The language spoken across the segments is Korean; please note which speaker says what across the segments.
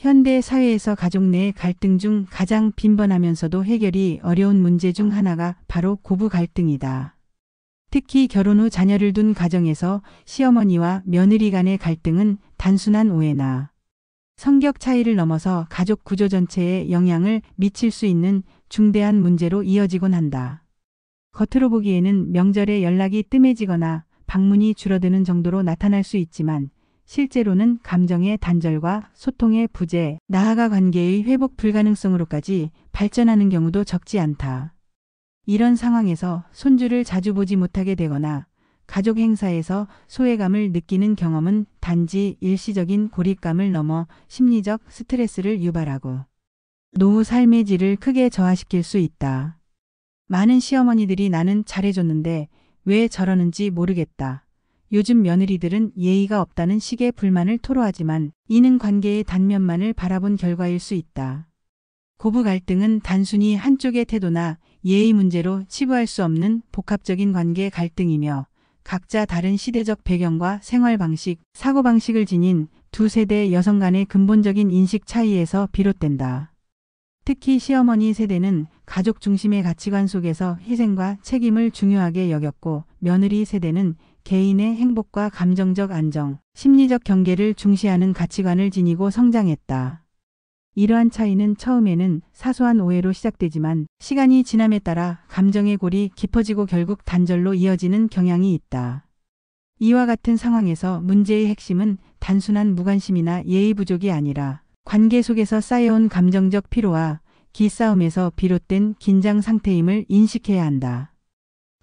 Speaker 1: 현대 사회에서 가족 내 갈등 중 가장 빈번하면서도 해결이 어려운 문제 중 하나가 바로 고부 갈등이다. 특히 결혼 후 자녀를 둔 가정에서 시어머니와 며느리 간의 갈등은 단순한 오해나 성격 차이를 넘어서 가족 구조 전체에 영향을 미칠 수 있는 중대한 문제로 이어지곤 한다. 겉으로 보기에는 명절에 연락이 뜸해지거나 방문이 줄어드는 정도로 나타날 수 있지만 실제로는 감정의 단절과 소통의 부재, 나아가 관계의 회복 불가능성으로까지 발전하는 경우도 적지 않다. 이런 상황에서 손주를 자주 보지 못하게 되거나 가족 행사에서 소외감을 느끼는 경험은 단지 일시적인 고립감을 넘어 심리적 스트레스를 유발하고 노후 삶의 질을 크게 저하시킬 수 있다. 많은 시어머니들이 나는 잘해줬는데 왜 저러는지 모르겠다. 요즘 며느리들은 예의가 없다는 식의 불만을 토로하지만 이는 관계의 단면만을 바라본 결과일 수 있다. 고부 갈등은 단순히 한쪽의 태도나 예의 문제로 치부할 수 없는 복합적인 관계 갈등이며 각자 다른 시대적 배경과 생활 방식, 사고방식을 지닌 두 세대 여성 간의 근본적인 인식 차이에서 비롯된다. 특히 시어머니 세대는 가족 중심의 가치관 속에서 희생과 책임을 중요하게 여겼고 며느리 세대는 개인의 행복과 감정적 안정, 심리적 경계를 중시하는 가치관을 지니고 성장했다. 이러한 차이는 처음에는 사소한 오해로 시작되지만 시간이 지남에 따라 감정의 골이 깊어지고 결국 단절로 이어지는 경향이 있다. 이와 같은 상황에서 문제의 핵심은 단순한 무관심이나 예의 부족이 아니라 관계 속에서 쌓여온 감정적 피로와 기싸움에서 비롯된 긴장 상태임을 인식해야 한다.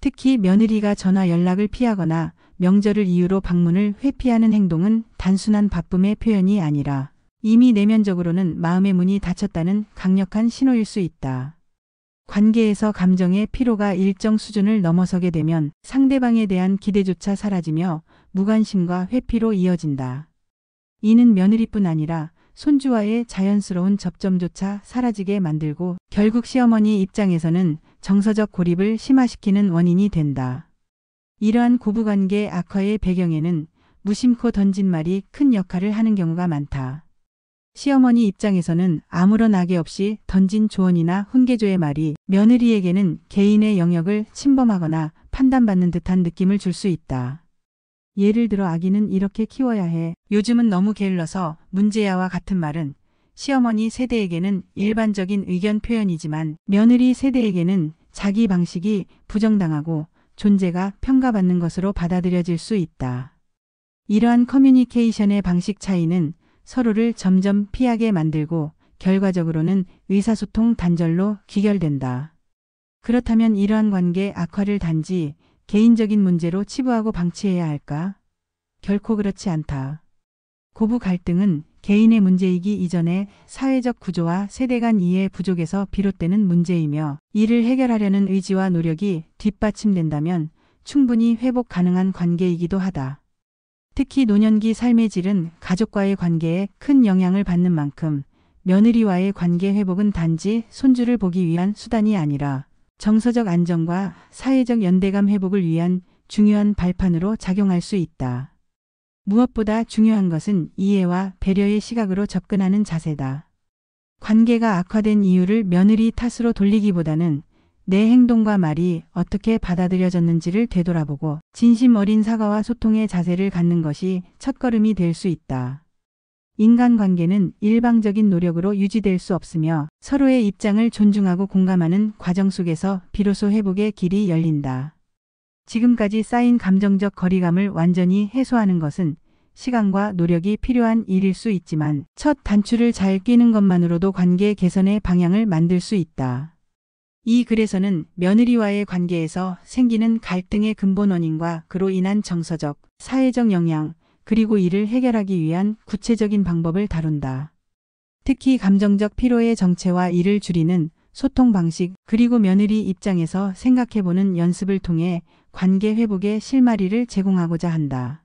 Speaker 1: 특히 며느리가 전화 연락을 피하거나 명절을 이유로 방문을 회피하는 행동은 단순한 바쁨의 표현이 아니라 이미 내면적으로는 마음의 문이 닫혔다는 강력한 신호일 수 있다. 관계에서 감정의 피로가 일정 수준을 넘어서게 되면 상대방에 대한 기대조차 사라지며 무관심과 회피로 이어진다. 이는 며느리뿐 아니라 손주와의 자연스러운 접점조차 사라지게 만들고 결국 시어머니 입장에서는 정서적 고립을 심화시키는 원인이 된다. 이러한 고부관계 악화의 배경에는 무심코 던진 말이 큰 역할을 하는 경우가 많다. 시어머니 입장에서는 아무런 악의 없이 던진 조언이나 훈계조의 말이 며느리에게는 개인의 영역을 침범하거나 판단받는 듯한 느낌을 줄 수 있다. 예를 들어 아기는 이렇게 키워야 해. 요즘은 너무 게을러서 문제야와 같은 말은 시어머니 세대에게는 일반적인 의견 표현이지만 며느리 세대에게는 자기 방식이 부정당하고 존재가 평가받는 것으로 받아들여질 수 있다. 이러한 커뮤니케이션의 방식 차이는 서로를 점점 피하게 만들고 결과적으로는 의사소통 단절로 귀결된다. 그렇다면 이러한 관계 악화를 단지 개인적인 문제로 치부하고 방치해야 할까? 결코 그렇지 않다. 고부 갈등은 개인의 문제이기 이전에 사회적 구조와 세대 간 이해 부족에서 비롯되는 문제이며 이를 해결하려는 의지와 노력이 뒷받침된다면 충분히 회복 가능한 관계이기도 하다. 특히 노년기 삶의 질은 가족과의 관계에 큰 영향을 받는 만큼 며느리와의 관계 회복은 단지 손주를 보기 위한 수단이 아니라 정서적 안정과 사회적 연대감 회복을 위한 중요한 발판으로 작용할 수 있다. 무엇보다 중요한 것은 이해와 배려의 시각으로 접근하는 자세다. 관계가 악화된 이유를 며느리 탓으로 돌리기보다는 내 행동과 말이 어떻게 받아들여졌는지를 되돌아보고 진심 어린 사과와 소통의 자세를 갖는 것이 첫걸음이 될 수 있다. 인간관계는 일방적인 노력으로 유지될 수 없으며 서로의 입장을 존중하고 공감하는 과정 속에서 비로소 회복의 길이 열린다. 지금까지 쌓인 감정적 거리감을 완전히 해소하는 것은 시간과 노력이 필요한 일일 수 있지만 첫 단추를 잘 꿰는 것만으로도 관계 개선의 방향을 만들 수 있다. 이 글에서는 며느리와의 관계에서 생기는 갈등의 근본 원인과 그로 인한 정서적, 사회적 영향, 그리고 이를 해결하기 위한 구체적인 방법을 다룬다. 특히 감정적 피로의 정체와 이를 줄이는 소통 방식, 그리고 며느리 입장에서 생각해보는 연습을 통해 관계 회복의 실마리를 제공하고자 한다.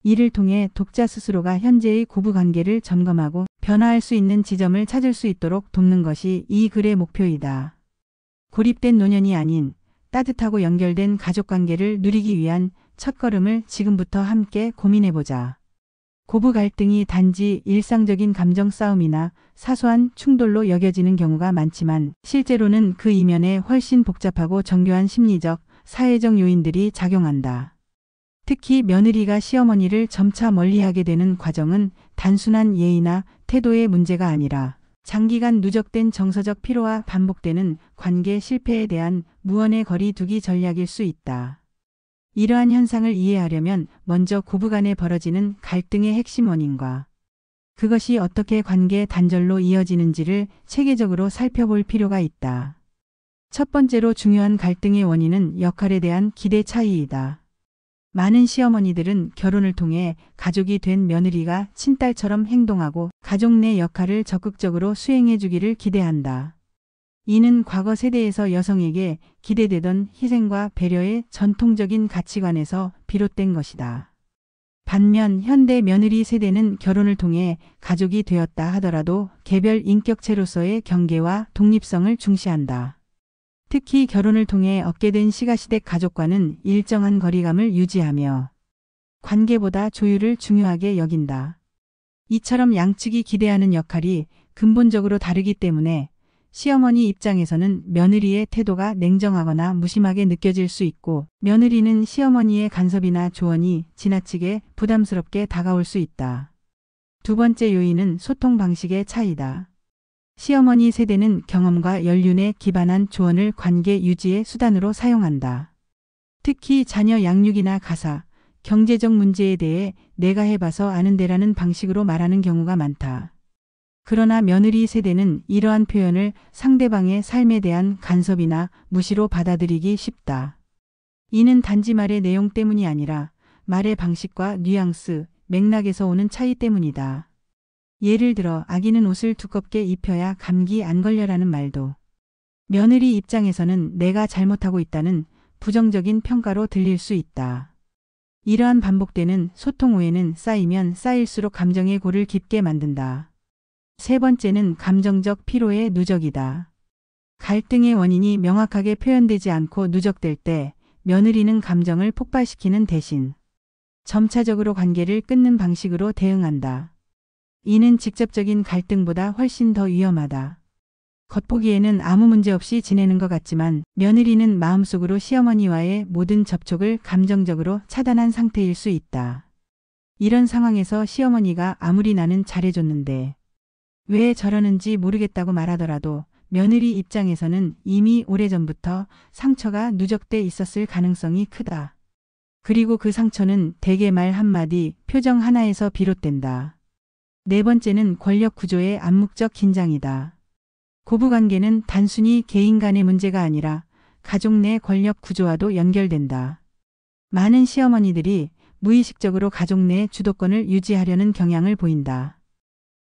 Speaker 1: 이를 통해 독자 스스로가 현재의 고부 관계를 점검하고 변화할 수 있는 지점을 찾을 수 있도록 돕는 것이 이 글의 목표이다. 고립된 노년이 아닌 따뜻하고 연결된 가족관계를 누리기 위한 첫걸음을 지금부터 함께 고민해보자. 고부 갈등이 단지 일상적인 감정 싸움이나 사소한 충돌로 여겨지는 경우가 많지만 실제로는 그 이면에 훨씬 복잡하고 정교한 심리적, 사회적 요인들이 작용한다. 특히 며느리가 시어머니를 점차 멀리하게 되는 과정은 단순한 예의나 태도의 문제가 아니라 장기간 누적된 정서적 피로와 반복되는 관계 실패에 대한 무언의 거리 두기 전략일 수 있다. 이러한 현상을 이해하려면 먼저 고부간에 벌어지는 갈등의 핵심 원인과 그것이 어떻게 관계 단절로 이어지는지를 체계적으로 살펴볼 필요가 있다. 첫 번째로 중요한 갈등의 원인은 역할에 대한 기대 차이이다. 많은 시어머니들은 결혼을 통해 가족이 된 며느리가 친딸처럼 행동하고 가족 내 역할을 적극적으로 수행해 주기를 기대한다. 이는 과거 세대에서 여성에게 기대되던 희생과 배려의 전통적인 가치관에서 비롯된 것이다. 반면 현대 며느리 세대는 결혼을 통해 가족이 되었다 하더라도 개별 인격체로서의 경계와 독립성을 중시한다. 특히 결혼을 통해 얻게 된 시가시댁 가족과는 일정한 거리감을 유지하며 관계보다 조율을 중요하게 여긴다. 이처럼 양측이 기대하는 역할이 근본적으로 다르기 때문에 시어머니 입장에서는 며느리의 태도가 냉정하거나 무심하게 느껴질 수 있고 며느리는 시어머니의 간섭이나 조언이 지나치게 부담스럽게 다가올 수 있다. 두 번째 요인은 소통 방식의 차이다. 시어머니 세대는 경험과 연륜에 기반한 조언을 관계 유지의 수단으로 사용한다. 특히 자녀 양육이나 가사, 경제적 문제에 대해 내가 해봐서 아는데라는 방식으로 말하는 경우가 많다. 그러나 며느리 세대는 이러한 표현을 상대방의 삶에 대한 간섭이나 무시로 받아들이기 쉽다. 이는 단지 말의 내용 때문이 아니라 말의 방식과 뉘앙스, 맥락에서 오는 차이 때문이다. 예를 들어 아기는 옷을 두껍게 입혀야 감기 안 걸려라는 말도 며느리 입장에서는 내가 잘못하고 있다는 부정적인 평가로 들릴 수 있다. 이러한 반복되는 소통 오해는 쌓이면 쌓일수록 감정의 골을 깊게 만든다. 세 번째는 감정적 피로의 누적이다. 갈등의 원인이 명확하게 표현되지 않고 누적될 때 며느리는 감정을 폭발시키는 대신 점차적으로 관계를 끊는 방식으로 대응한다. 이는 직접적인 갈등보다 훨씬 더 위험하다. 겉보기에는 아무 문제 없이 지내는 것 같지만 며느리는 마음속으로 시어머니와의 모든 접촉을 감정적으로 차단한 상태일 수 있다. 이런 상황에서 시어머니가 아무리 나는 잘해줬는데 왜 저러는지 모르겠다고 말하더라도 며느리 입장에서는 이미 오래전부터 상처가 누적돼 있었을 가능성이 크다. 그리고 그 상처는 대개 말 한마디, 표정 하나에서 비롯된다. 네 번째는 권력 구조의 암묵적 긴장이다. 고부관계는 단순히 개인 간의 문제가 아니라 가족 내 권력 구조와도 연결된다. 많은 시어머니들이 무의식적으로 가족 내 주도권을 유지하려는 경향을 보인다.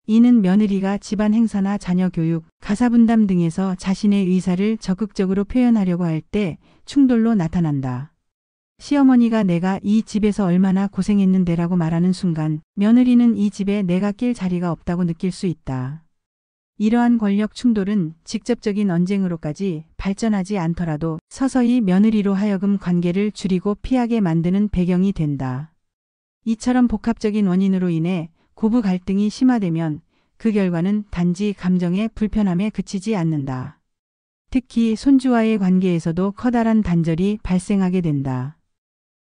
Speaker 1: 이는 며느리가 집안 행사나 자녀 교육, 가사 분담 등에서 자신의 의사를 적극적으로 표현하려고 할 때 충돌로 나타난다. 시어머니가 내가 이 집에서 얼마나 고생했는데라고 말하는 순간 며느리는 이 집에 내가 낄 자리가 없다고 느낄 수 있다. 이러한 권력 충돌은 직접적인 언쟁으로까지 발전하지 않더라도 서서히 며느리로 하여금 관계를 줄이고 피하게 만드는 배경이 된다. 이처럼 복합적인 원인으로 인해 고부 갈등이 심화되면 그 결과는 단지 감정의 불편함에 그치지 않는다. 특히 손주와의 관계에서도 커다란 단절이 발생하게 된다.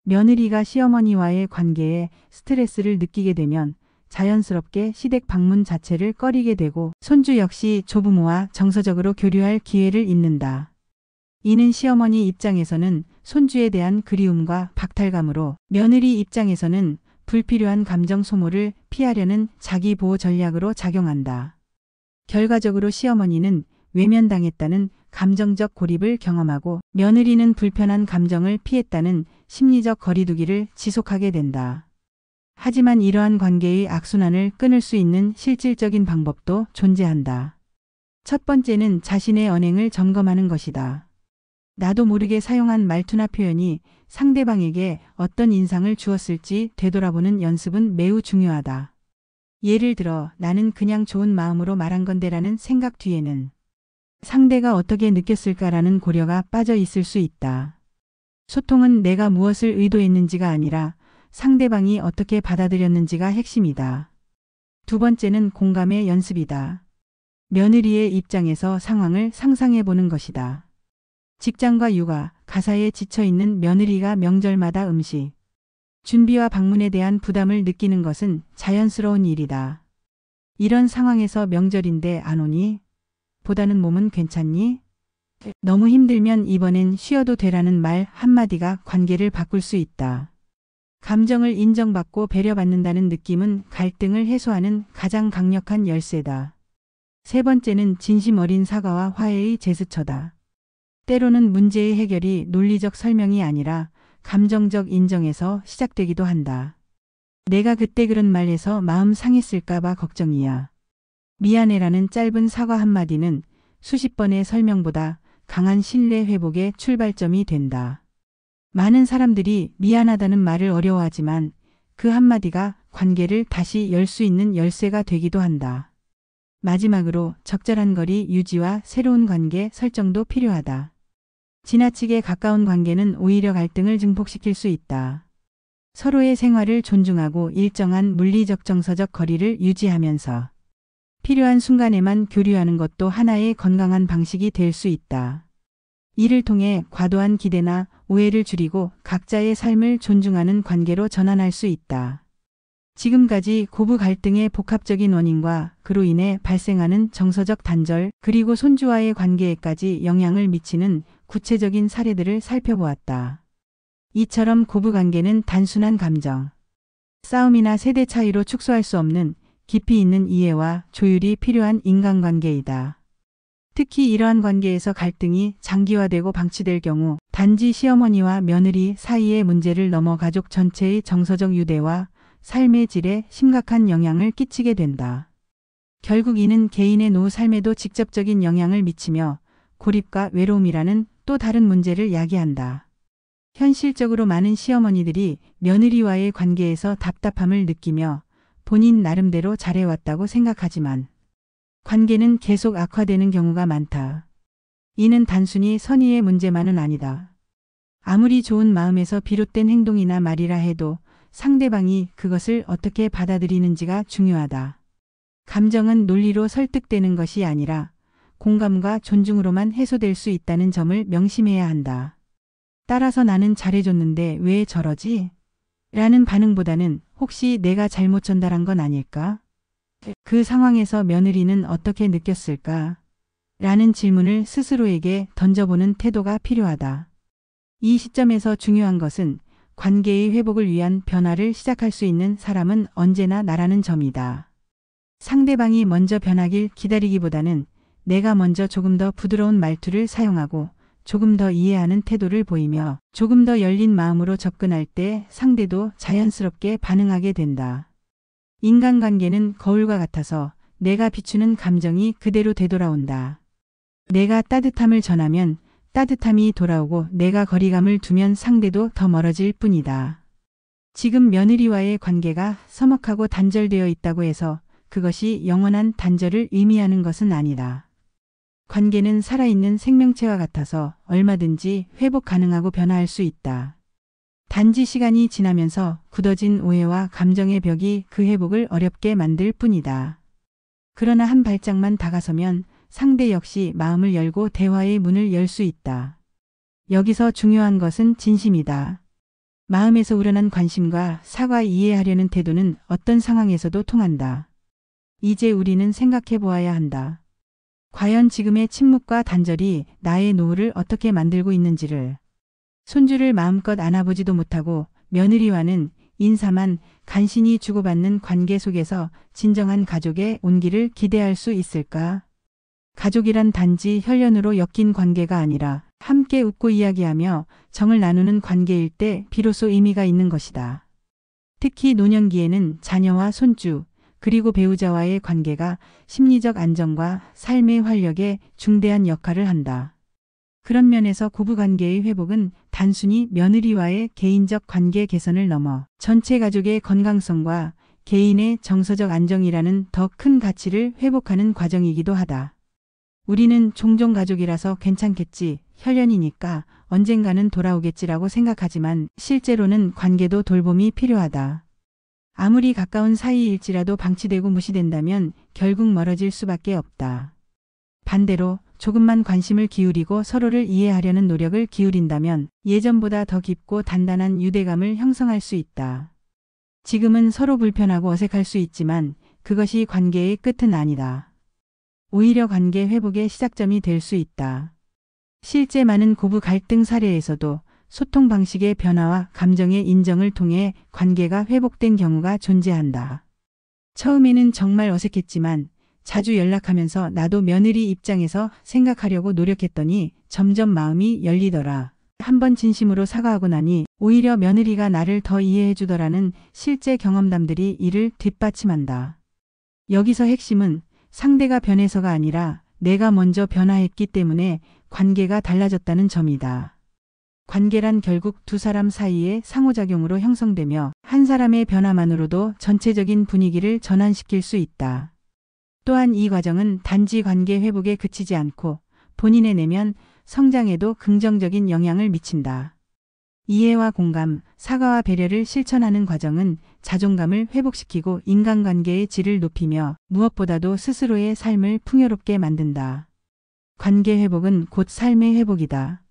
Speaker 1: 며느리가 시어머니와의 관계에 스트레스를 느끼게 되면 자연스럽게 시댁 방문 자체를 꺼리게 되고 손주 역시 조부모와 정서적으로 교류할 기회를 잃는다. 이는 시어머니 입장에서는 손주에 대한 그리움과 박탈감으로 며느리 입장에서는 불필요한 감정 소모를 피하려는 자기 보호 전략으로 작용한다. 결과적으로 시어머니는 외면당했다는 감정적 고립을 경험하고 며느리는 불편한 감정을 피했다는 심리적 거리두기를 지속하게 된다. 하지만 이러한 관계의 악순환을 끊을 수 있는 실질적인 방법도 존재한다. 첫 번째는 자신의 언행을 점검하는 것이다. 나도 모르게 사용한 말투나 표현이 상대방에게 어떤 인상을 주었을지 되돌아보는 연습은 매우 중요하다. 예를 들어 나는 그냥 좋은 마음으로 말한 건데라는 생각 뒤에는 상대가 어떻게 느꼈을까라는 고려가 빠져 있을 수 있다. 소통은 내가 무엇을 의도했는지가 아니라 상대방이 어떻게 받아들였는지가 핵심이다. 두 번째는 공감의 연습이다. 며느리의 입장에서 상황을 상상해 보는 것이다. 직장과 육아, 가사에 지쳐 있는 며느리가 명절마다 음식, 준비와 방문에 대한 부담을 느끼는 것은 자연스러운 일이다. 이런 상황에서 명절인데 안 오니? 보다는 몸은 괜찮니? 너무 힘들면 이번엔 쉬어도 되라는 말 한마디가 관계를 바꿀 수 있다. 감정을 인정받고 배려받는다는 느낌은 갈등을 해소하는 가장 강력한 열쇠다. 세 번째는 진심 어린 사과와 화해의 제스처다. 때로는 문제의 해결이 논리적 설명이 아니라 감정적 인정에서 시작되기도 한다. 내가 그때 그런 말해서 마음 상했을까봐 걱정이야. 미안해라는 짧은 사과 한마디는 수십 번의 설명보다 강한 신뢰 회복의 출발점이 된다. 많은 사람들이 미안하다는 말을 어려워하지만 그 한마디가 관계를 다시 열 수 있는 열쇠가 되기도 한다. 마지막으로 적절한 거리 유지와 새로운 관계 설정도 필요하다. 지나치게 가까운 관계는 오히려 갈등을 증폭시킬 수 있다. 서로의 생활을 존중하고 일정한 물리적 정서적 거리를 유지하면서 필요한 순간에만 교류하는 것도 하나의 건강한 방식이 될 수 있다. 이를 통해 과도한 기대나 오해를 줄이고 각자의 삶을 존중하는 관계로 전환할 수 있다. 지금까지 고부 갈등의 복합적인 원인과 그로 인해 발생하는 정서적 단절 그리고 손주와의 관계에까지 영향을 미치는 구체적인 사례들을 살펴보았다. 이처럼 고부 관계는 단순한 감정, 싸움이나 세대 차이로 축소할 수 없는 깊이 있는 이해와 조율이 필요한 인간관계이다. 특히 이러한 관계에서 갈등이 장기화되고 방치될 경우 단지 시어머니와 며느리 사이의 문제를 넘어 가족 전체의 정서적 유대와 삶의 질에 심각한 영향을 끼치게 된다. 결국 이는 개인의 노후 삶에도 직접적인 영향을 미치며 고립과 외로움이라는 또 다른 문제를 야기한다. 현실적으로 많은 시어머니들이 며느리와의 관계에서 답답함을 느끼며 본인 나름대로 잘해왔다고 생각하지만 관계는 계속 악화되는 경우가 많다. 이는 단순히 선의의 문제만은 아니다. 아무리 좋은 마음에서 비롯된 행동이나 말이라 해도 상대방이 그것을 어떻게 받아들이는지가 중요하다. 감정은 논리로 설득되는 것이 아니라 공감과 존중으로만 해소될 수 있다는 점을 명심해야 한다. 따라서 나는 잘해줬는데 왜 저러지? 라는 반응보다는 혹시 내가 잘못 전달한 건 아닐까? 그 상황에서 며느리는 어떻게 느꼈을까? 라는 질문을 스스로에게 던져보는 태도가 필요하다. 이 시점에서 중요한 것은 관계의 회복을 위한 변화를 시작할 수 있는 사람은 언제나 나라는 점이다. 상대방이 먼저 변하길 기다리기보다는 내가 먼저 조금 더 부드러운 말투를 사용하고 조금 더 이해하는 태도를 보이며 조금 더 열린 마음으로 접근할 때 상대도 자연스럽게 반응하게 된다. 인간관계는 거울과 같아서 내가 비추는 감정이 그대로 되돌아온다. 내가 따뜻함을 전하면 따뜻함이 돌아오고 내가 거리감을 두면 상대도 더 멀어질 뿐이다. 지금 며느리와의 관계가 서먹하고 단절되어 있다고 해서 그것이 영원한 단절을 의미하는 것은 아니다. 관계는 살아있는 생명체와 같아서 얼마든지 회복 가능하고 변화할 수 있다. 단지 시간이 지나면서 굳어진 오해와 감정의 벽이 그 회복을 어렵게 만들 뿐이다. 그러나 한 발짝만 다가서면 상대 역시 마음을 열고 대화의 문을 열 수 있다. 여기서 중요한 것은 진심이다. 마음에서 우러난 관심과 사과 이해하려는 태도는 어떤 상황에서도 통한다. 이제 우리는 생각해 보아야 한다. 과연 지금의 침묵과 단절이 나의 노후를 어떻게 만들고 있는지를. 손주를 마음껏 안아보지도 못하고 며느리와는 인사만 간신히 주고받는 관계 속에서 진정한 가족의 온기를 기대할 수 있을까? 가족이란 단지 혈연으로 엮인 관계가 아니라 함께 웃고 이야기하며 정을 나누는 관계일 때 비로소 의미가 있는 것이다. 특히 노년기에는 자녀와 손주, 그리고 배우자와의 관계가 심리적 안정과 삶의 활력에 중대한 역할을 한다. 그런 면에서 고부관계의 회복은 단순히 며느리와의 개인적 관계 개선을 넘어 전체 가족의 건강성과 개인의 정서적 안정이라는 더 큰 가치를 회복하는 과정이기도 하다. 우리는 종종 가족이라서 괜찮겠지, 혈연이니까 언젠가는 돌아오겠지라고 생각하지만 실제로는 관계도 돌봄이 필요하다. 아무리 가까운 사이일지라도 방치되고 무시된다면 결국 멀어질 수밖에 없다. 반대로 조금만 관심을 기울이고 서로를 이해하려는 노력을 기울인다면 예전보다 더 깊고 단단한 유대감을 형성할 수 있다. 지금은 서로 불편하고 어색할 수 있지만 그것이 관계의 끝은 아니다. 오히려 관계 회복의 시작점이 될 수 있다. 실제 많은 고부 갈등 사례에서도 소통 방식의 변화와 감정의 인정을 통해 관계가 회복된 경우가 존재한다. 처음에는 정말 어색했지만 자주 연락하면서 나도 며느리 입장에서 생각하려고 노력했더니 점점 마음이 열리더라. 한번 진심으로 사과하고 나니 오히려 며느리가 나를 더 이해해주더라는 실제 경험담들이 이를 뒷받침한다. 여기서 핵심은 상대가 변해서가 아니라 내가 먼저 변화했기 때문에 관계가 달라졌다는 점이다. 관계란 결국 두 사람 사이의 상호작용으로 형성되며 한 사람의 변화만으로도 전체적인 분위기를 전환시킬 수 있다. 또한 이 과정은 단지 관계 회복에 그치지 않고 본인의 내면 성장에도 긍정적인 영향을 미친다. 이해와 공감, 사과와 배려를 실천하는 과정은 자존감을 회복시키고 인간관계의 질을 높이며 무엇보다도 스스로의 삶을 풍요롭게 만든다. 관계 회복은 곧 삶의 회복이다.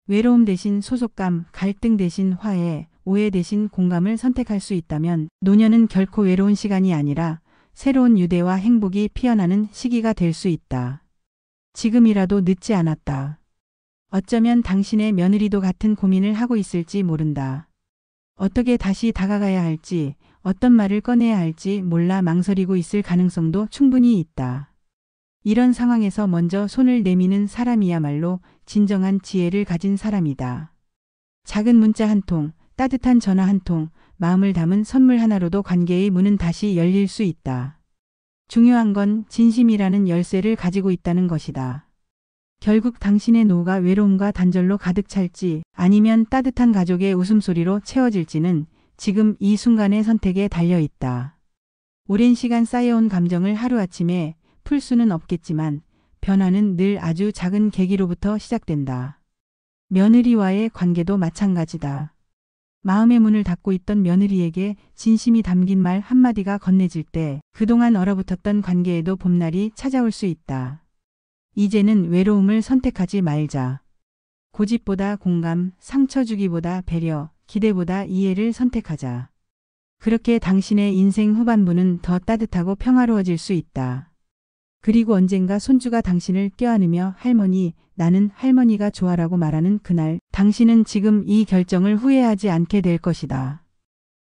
Speaker 1: 외로움 대신 소속감, 갈등 대신 화해, 오해 대신 공감을 선택할 수 있다면 노년은 결코 외로운 시간이 아니라 새로운 유대와 행복이 피어나는 시기가 될 수 있다. 지금이라도 늦지 않았다. 어쩌면 당신의 며느리도 같은 고민을 하고 있을지 모른다. 어떻게 다시 다가가야 할지, 어떤 말을 꺼내야 할지 몰라 망설이고 있을 가능성도 충분히 있다. 이런 상황에서 먼저 손을 내미는 사람이야말로 진정한 지혜를 가진 사람이다. 작은 문자 한 통, 따뜻한 전화 한 통, 마음을 담은 선물 하나로도 관계의 문은 다시 열릴 수 있다. 중요한 건 진심이라는 열쇠를 가지고 있다는 것이다. 결국 당신의 노후가 외로움과 단절로 가득 찰지 아니면 따뜻한 가족의 웃음소리로 채워질지는 지금 이 순간의 선택에 달려 있다. 오랜 시간 쌓여온 감정을 하루아침에 풀 수는 없겠지만 변화는 늘 아주 작은 계기로부터 시작된다. 며느리와의 관계도 마찬가지다. 마음의 문을 닫고 있던 며느리에게 진심이 담긴 말 한마디가 건네질 때 그동안 얼어붙었던 관계에도 봄날이 찾아올 수 있다. 이제는 외로움을 선택하지 말자. 고집보다 공감, 상처 주기보다 배려, 기대보다 이해를 선택하자. 그렇게 당신의 인생 후반부는 더 따뜻하고 평화로워질 수 있다. 그리고 언젠가 손주가 당신을 껴안으며 할머니, 나는 할머니가 좋아라고 말하는 그날, 당신은 지금 이 결정을 후회하지 않게 될 것이다.